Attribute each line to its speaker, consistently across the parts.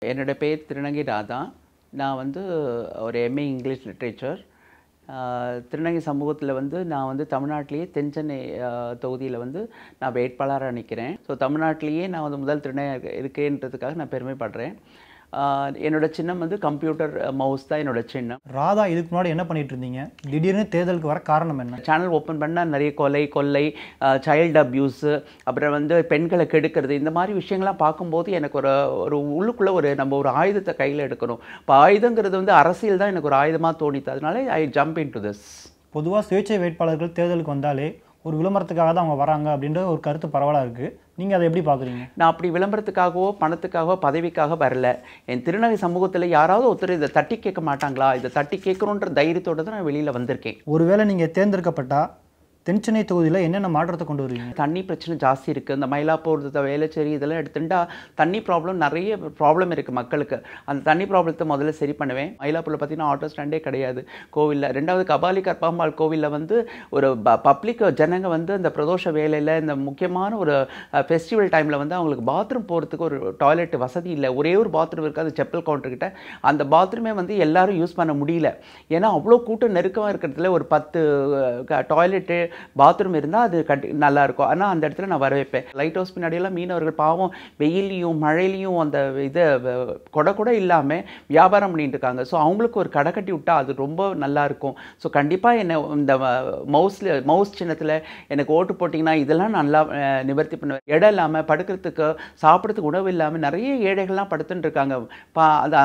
Speaker 1: என்னோட பேர் திருநங்கை ராதா. நான் வந்து ஒரு எம்ஏ இங்கிலீஷ் லிட்ரேச்சர். திருநங்கை சமூகத்தில் வந்து நான் வந்து தமிழ்நாட்டிலேயே தென்சென்னை தொகுதியில் வந்து நான் வேட்பாளராக நிற்கிறேன். ஸோ தமிழ்நாட்டிலேயே நான் வந்து முதல் திருநங்கை இருக்கேன்றதுக்காக நான் பெருமைப்படுறேன். என்னோட சின்னம் வந்து கம்ப்யூட்டர் மவுஸ் தான் என்னோட சின்னம்.
Speaker 2: ராதா இதுக்கு முன்னாடி என்ன பண்ணிட்டு இருந்தீங்க? திடீர்னு தேர்தலுக்கு வர காரணம் என்ன?
Speaker 1: சேனல் ஓப்பன் பண்ணால் நிறைய கொள்ளை, சைல்டு அப்யூஸு, அப்புறம் வந்து பெண்களை கெடுக்கிறது, இந்த மாதிரி விஷயங்கள்லாம் பார்க்கும்போது எனக்கு ஒரு உள்ளுக்குள்ளே நம்ம ஒரு ஆயுதத்தை கையில் எடுக்கணும். இப்போ ஆயுதங்கிறது வந்து அரசியல் தான் எனக்கு ஒரு ஆயுதமாக தோணித்து. அதனால ஐ ஜம்ப் இன் டு திஸ்.
Speaker 2: பொதுவாக சுயேட்சை வேட்பாளர்கள் தேர்தலுக்கு வந்தாலே ஒரு விளம்பரத்துக்காக தான் அவங்க வராங்க அப்படின்ற ஒரு கருத்து பரவலாக இருக்குது. நீங்கள் அதை எப்படி பார்க்குறீங்க?
Speaker 1: நான் அப்படி விளம்பரத்துக்காகவோ பணத்துக்காகவோ பதவிக்காக வரல. என் திருநங்கை சமூகத்தில் யாராவது ஒருத்தர் இதை தட்டி கேட்க மாட்டாங்களா, இதை தட்டி கேட்கணுன்ற தைரியத்தோடு தான் நான் வெளியில் வந்திருக்கேன்.
Speaker 2: ஒருவேளை நீங்கள் தேர்ந்தெடுக்கப்பட்டால் தென்சென்னை தொகுதியில் என்னென்ன மாற்றத்தை கொண்டு வருவீங்க?
Speaker 1: தண்ணி பிரச்சனை ஜாஸ்தி இருக்குது. இந்த மயிலாப்பூர், வேளச்சேரி இதெல்லாம் எடுத்துட்டா தண்ணி ப்ராப்ளம், நிறைய ப்ராப்ளம் இருக்குது மக்களுக்கு. அந்த தண்ணி ப்ராப்ளத்தை முதல்ல சரி பண்ணுவேன். மயிலாப்பூரில் பார்த்தீங்கன்னா ஆட்டோ ஸ்டாண்டே கிடையாது கோவிலில். ரெண்டாவது கபாலி கற்பம்பாள் கோவிலில் வந்து ஒரு பப்ளிக் ஜனங்க வந்து இந்த பிரதோஷ வேலையில், இந்த முக்கியமான ஒரு ஃபெஸ்டிவல் டைமில் வந்து அவங்களுக்கு பாத்ரூம் போகிறதுக்கு ஒரு டாய்லெட் வசதி இல்லை. ஒரே ஒரு பாத்ரூம் இருக்குது, அது செப்பல் கவுண்டர்கிட்ட. அந்த பாத்ரூமே வந்து எல்லாரும் யூஸ் பண்ண முடியல. ஏன்னா அவ்வளோ கூட்டம் நெருக்கமாக இருக்கிறதுல ஒரு 10 டாய்லெட்டு பாத்ரூம் இருந்தால் அது நல்லாயிருக்கும். ஆனால் அந்த இடத்துல நான் வர வைப்பேன். லைட் ஹவுஸ் பின்னாடியெல்லாம் மீனவர்கள் பாவம் வெயிலையும் மழையிலையும் அந்த இதை கொடை இல்லாமல் வியாபாரம் பண்ணிட்டு இருக்காங்க. ஸோ அவங்களுக்கு ஒரு கடை கட்டி விட்டால் அது ரொம்ப நல்லாயிருக்கும். ஸோ கண்டிப்பாக என்னை இந்த மவுஸ் சின்னத்தில் எனக்கு ஓட்டு போட்டிங்கன்னா இதெல்லாம் நல்லா நிவர்த்தி பண்ணுவேன். இடம் இல்லாமல் படுக்கிறதுக்கு சாப்பிட்றதுக்கு உணவு இல்லாமல் நிறைய ஏழைகள்லாம் படுத்துட்டு இருக்காங்க.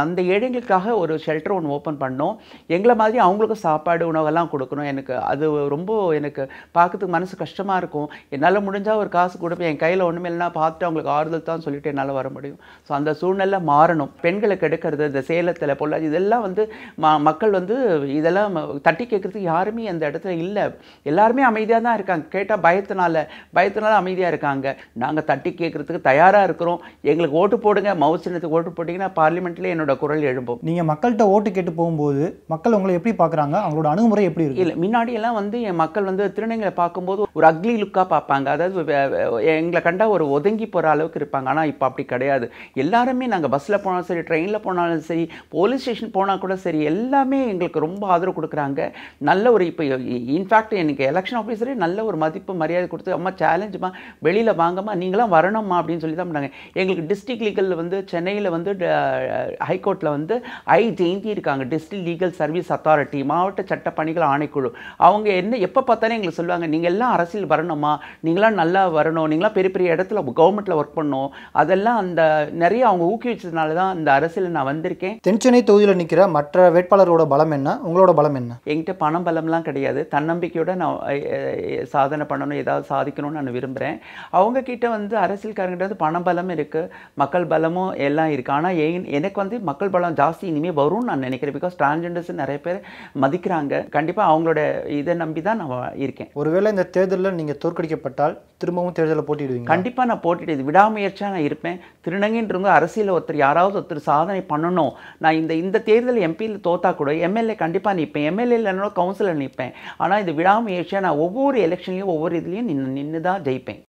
Speaker 1: அந்த ஏழைகளுக்காக ஒரு ஷெல்டர் ஒன்று ஓப்பன் பண்ணோம். எங்களை மாதிரி அவங்களுக்கும் சாப்பாடு உணவெல்லாம் கொடுக்கணும். அது ரொம்ப எனக்கு பார்க்கறதுக்கு மனசு கஷ்டமாக இருக்கும். என்னால் முடிஞ்சால் ஒரு காசு கொடுப்பேன். என் கையில் ஒன்றுமே இல்லைனா பார்த்துட்டு அவங்களுக்கு ஆறுதல் தான் சொல்லிட்டு என்னால் வர முடியும். ஸோ அந்த சூழ்நிலை மாறணும். பெண்களை கெடுக்கிறது, இந்த சேலத்தில் பொள்ளாச்சி இதெல்லாம் வந்து மக்கள் வந்து இதெல்லாம் தட்டி கேட்குறதுக்கு யாருமே அந்த இடத்துல இல்லை. எல்லாருமே அமைதியாக தான் இருக்காங்க. கேட்டால் பயத்தினால அமைதியாக இருக்காங்க. நாங்கள் தட்டி கேட்குறதுக்கு தயாராக இருக்கிறோம். எங்களுக்கு ஓட்டு போடுங்க, மவுஸ் சின்னத்துக்கு ஓட்டு போட்டிங்கன்னா பார்லிமெண்ட்லேயே என்னோட குரல் எழும்பும்.
Speaker 2: நீங்கள் மக்கள்கிட்ட ஓட்டு கேட்டு போகும்போது மக்கள் உங்களை எப்படி பார்க்குறாங்க? அவங்களோட அணுகுமுறை எப்படி இருக்கு?
Speaker 1: இல்லை, முன்னாடியெல்லாம் வந்து என் மக்கள் வந்து திருநங்கையை பார்க்கும்போது ஒரு அக்லி லுக்காக பார்ப்பாங்க. அதாவது எங்களை கண்டா ஒரு ஒதுங்கி போகிற அளவுக்கு இருப்பாங்க. ஆனால் இப்போ அப்படி கிடையாது. எல்லாருமே நாங்கள் பஸ்ஸில் போனாலும் சரி, ட்ரெயினில் போனாலும் சரி, போலீஸ் ஸ்டேஷன் போனால் கூட சரி, எல்லாமே எங்களுக்கு ரொம்ப ஆதரவு கொடுக்குறாங்க. நல்ல ஒரு இப்போ இன்ஃபேக்ட் எனக்கு எலெக்ஷன் ஆஃபீஸரே நல்ல ஒரு மதிப்பு மரியாதை கொடுத்து, அம்மா சேலஞ்சுமா வெளியில் வாங்கம்மா, நீங்களாம் வரணும்மா அப்படின்னு சொல்லி தான் பண்ணாங்க. எங்களுக்கு டிஸ்ட்ரிக்ட் லீகலில் வந்து சென்னையில் வந்து ஹைகோர்ட்டில் வந்து ஜெயந்தி இருக்காங்க, டிஸ்ட்ரிக்ட் லீகல் சர்வீஸ் அத்தாரிட்டி, மாவட்ட சட்ட பணிகள் ஆணைக்குழு. அவங்க எப்போ பார்த்தாலும் எங்களுக்கு சொல்லுவாங்க, நீங்கள் எல்லாம் அரசியல் வரணுமா, நீங்களாம் நல்லா வரணும், நீங்களாம் பெரிய பெரிய இடத்துல கவர்மெண்ட்டில் ஒர்க் பண்ணணும். அதெல்லாம் அந்த நிறைய அவங்க ஊக்குவிச்சதுனால தான் இந்த அரசியல் நான் வந்திருக்கேன்.
Speaker 2: தென்சென்னை தொகுதியில் நிற்கிற மற்ற வேட்பாளர்களோட பலம் என்ன? உங்களோட பலம் என்ன?
Speaker 1: என்கிட்ட பணம் பலம்லாம் கிடையாது. தன்னம்பிக்கையோட நான் சாதனை பண்ணணும், ஏதாவது சாதிக்கணும்னு நான் விரும்புகிறேன். அவங்கக்கிட்ட வந்து அரசியல்காரங்கிட்ட வந்து பண பலம் இருக்குது, மக்கள் பலமும் எல்லாம் இருக்குது. ஆனால் எனக்கு வந்து மக்கள் பலம் ஜாஸ்தி இனிமேல் வரும்னு நான் நினைக்கிறேன். பிகாஸ் டிரான்ஸ்ஜெண்டர்ஸ் நிறைய பேர் மதிக்கிறாங்க. கண்டிப்பாக அவங்களோட இதை நம்பி தான் நான் இருக்கேன்.
Speaker 2: ஒருவேளை இந்த தேர்தலில் நீங்கள் தோற்கடிக்கப்பட்டால் திரும்பவும் தேர்தலில் போட்டிடுவீங்க?
Speaker 1: கண்டிப்பாக நான் போட்டிடுது விடாமுயற்சியாக நான் இருப்பேன். திருநங்கைன்றவங்க அரசியல் யாராவது ஒருத்தர் சாதனை பண்ணணும். நான் இந்த தேர்தல் எம்பியில் தோத்தா கூட எம்எல்ஏ கண்டிப்பாக நிற்பேன். எம்எல்ஏ இல்லைனாலும் கவுன்சிலர் நிற்பேன். ஆனால் இது விடாமுயற்சியாக நான் ஒவ்வொரு எலெக்ஷன்லையும் ஒவ்வொரு இதுலேயும் நின்று தான் ஜெயிப்பேன்.